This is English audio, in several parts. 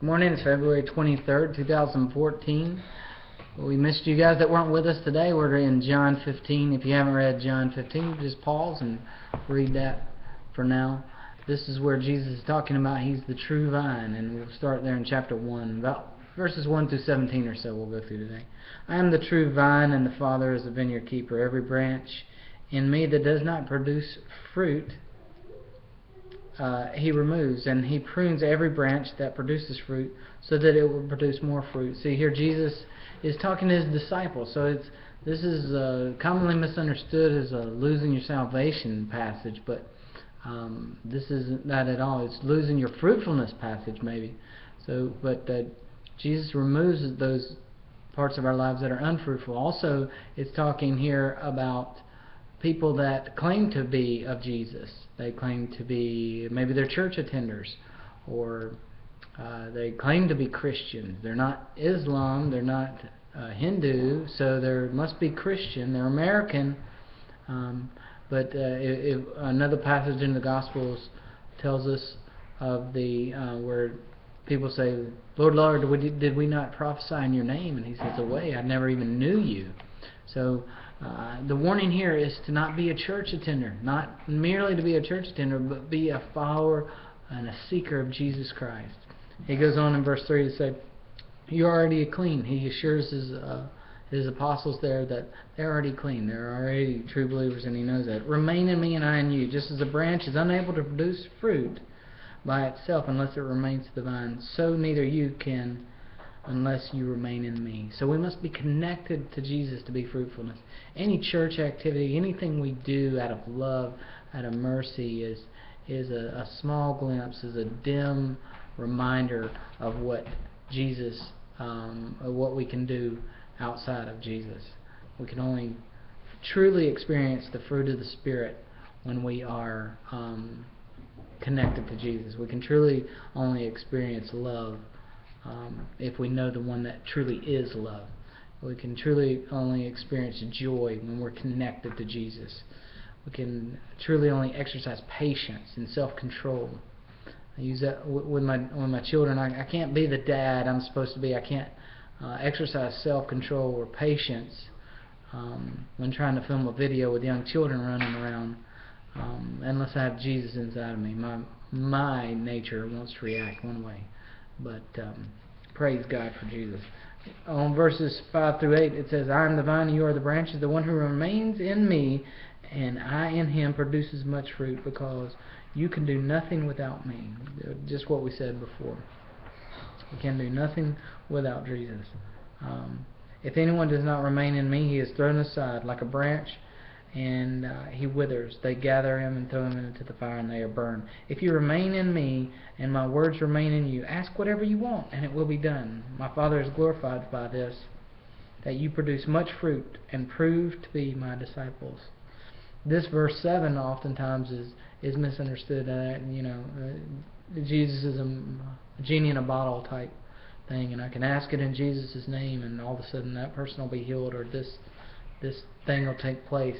Morning, it's February 23rd, 2014. We missed you guys that weren't with us today. We're in John 15. If you haven't read John 15, just pause and read that for now. This is where Jesus is talking about He's the true vine, and we'll start there in chapter 1, about verses 1 through 17 or so we'll go through today. I am the true vine, and the Father is the vineyard keeper. Every branch in me that does not produce fruit, He removes, and He prunes every branch that produces fruit so that it will produce more fruit. See, here Jesus is talking to His disciples. So this is commonly misunderstood as a losing your salvation passage, but this isn't that at all. It's losing your fruitfulness passage maybe. But Jesus removes those parts of our lives that are unfruitful. Also, it's talking here about people that claim to be of Jesus. They claim to be, maybe they're church attenders, or they claim to be Christians. They're not Islam, they're not Hindu, so they must be Christian. They're American, but if another passage in the Gospels tells us of the where people say, Lord, Lord, did we not prophesy in your name? And He says, away, I never even knew you. So the warning here is to not be a church attender, not merely to be a church attender, but be a follower and a seeker of Jesus Christ. He goes on in verse 3 to say, you're already clean. He assures his apostles there that they're already clean. They're already true believers, and He knows that. Remain in me and I in you. Just as a branch is unable to produce fruit by itself unless it remains to the vine, so neither you can unless you remain in me. So we must be connected to Jesus to be fruitfulness. Any church activity, anything we do out of love, out of mercy is a small glimpse, is a dim reminder of what Jesus, of what we can do outside of Jesus. We can only truly experience the fruit of the Spirit when we are connected to Jesus. We can truly only experience love if we know the one that truly is love. We can truly only experience joy when we're connected to Jesus. We can truly only exercise patience and self-control. I use that with my children. I can't be the dad I'm supposed to be. I can't exercise self-control or patience when trying to film a video with young children running around unless I have Jesus inside of me. My nature wants to react one way. But praise God for Jesus. On verses 5 through 8 it says, I am the vine and you are the branches. The one who remains in me and I in him produces much fruit, because you can do nothing without me. Just what we said before. We can do nothing without Jesus. If anyone does not remain in me, he is thrown aside like a branch, and he withers. They gather him and throw him into the fire, and they are burned. If you remain in me, and my words remain in you, ask whatever you want, and it will be done. My Father is glorified by this, that you produce much fruit, and prove to be my disciples. This verse 7 oftentimes is misunderstood. Jesus is a genie in a bottle type thing, and I can ask it in Jesus' name, and all of a sudden that person will be healed, or this thing will take place.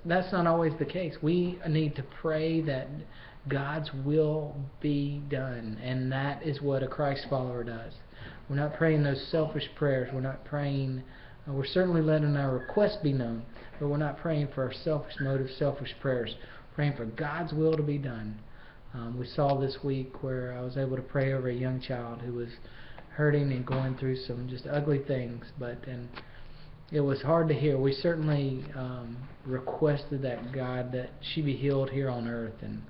That's not always the case. We need to pray that God's will be done, and that is what a Christ follower does. We're not praying those selfish prayers. We're not praying, we're certainly letting our requests be known, but we're not praying for our selfish motives, selfish prayers. We're praying for God's will to be done. We saw this week where I was able to pray over a young child who was hurting and going through some just ugly things, and it was hard to hear. We certainly requested that God, that she be healed here on earth and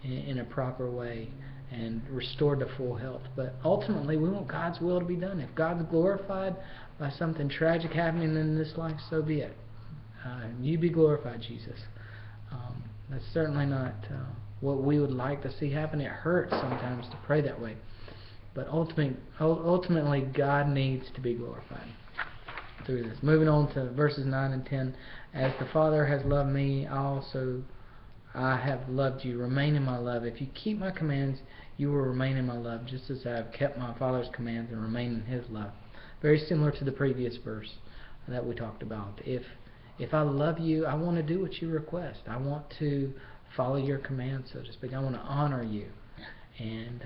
in a proper way and restored to full health. But ultimately, we want God's will to be done. If God's glorified by something tragic happening in this life, so be it. You be glorified, Jesus. That's certainly not what we would like to see happen. It hurts sometimes to pray that way. But ultimately, God needs to be glorified through this. Moving on to verses 9 and 10. As the Father has loved me, I have loved you. Remain in my love. If you keep my commands, you will remain in my love, just as I have kept my Father's commands and remain in His love. Very similar to the previous verse that we talked about. If I love you, I want to do what you request. I want to follow your commands, so to speak. I want to honor you. And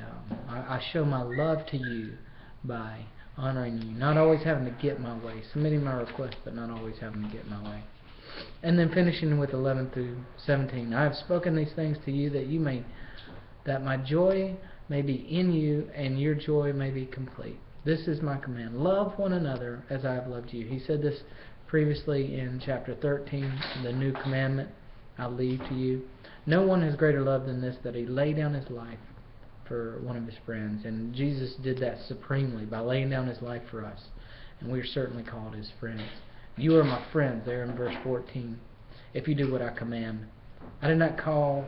I show my love to you by honoring you, not always having to get my way, submitting my request, but not always having to get my way. And then finishing with 11 through 17. I have spoken these things to you that my joy may be in you and your joy may be complete. This is my command. Love one another as I have loved you. He said this previously in chapter 13, the new commandment I leave to you. No one has greater love than this, that he lay down his life for one of his friends. And Jesus did that supremely by laying down his life for us. And we are certainly called his friends. You are my friends, there in verse 14, if you do what I command. I did not call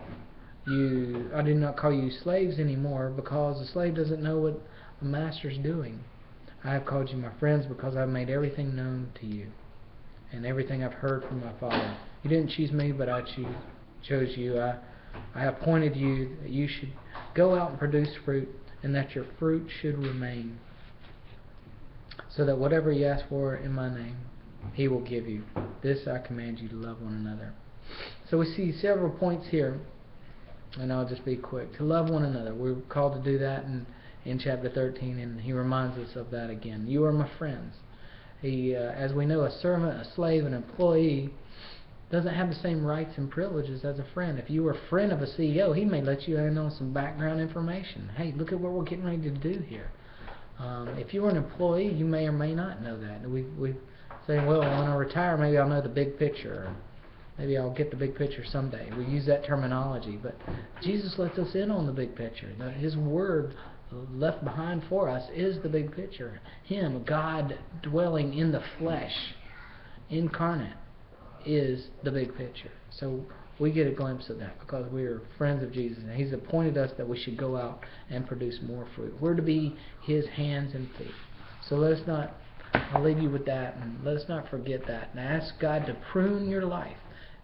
you slaves anymore, because the slave doesn't know what a master's doing. I have called you my friends, because I've made everything known to you and everything I've heard from my Father. You didn't choose me, but I chose you. I appointed you that you should go out and produce fruit, and that your fruit should remain, so that whatever you ask for in my name, he will give you. This I command you, to love one another. So we see several points here, and I'll just be quick. To love one another. We're called to do that in chapter 13, and he reminds us of that again. You are my friends. As we know, a servant, a slave, an employee doesn't have the same rights and privileges as a friend. If you were a friend of a CEO, he may let you in on some background information. Hey, look at what we're getting ready to do here. If you were an employee, you may or may not know that. We say, well, when I retire, maybe I'll know the big picture. Or maybe I'll get the big picture someday. We use that terminology. But Jesus lets us in on the big picture. His word left behind for us is the big picture. Him, God dwelling in the flesh, incarnate, is the big picture. So we get a glimpse of that because we are friends of Jesus, and he's appointed us that we should go out and produce more fruit. We're to be his hands and feet. So let us not, I'll leave you with that, and let us not forget that, and ask God to prune your life.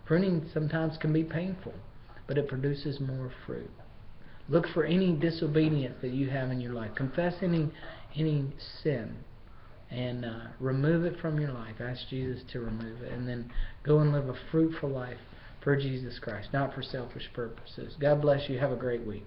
Pruning sometimes can be painful, but it produces more fruit. Look for any disobedience that you have in your life. Confess any sin, and remove it from your life. Ask Jesus to remove it, and then go and live a fruitful life for Jesus Christ, not for selfish purposes. God bless you. Have a great week.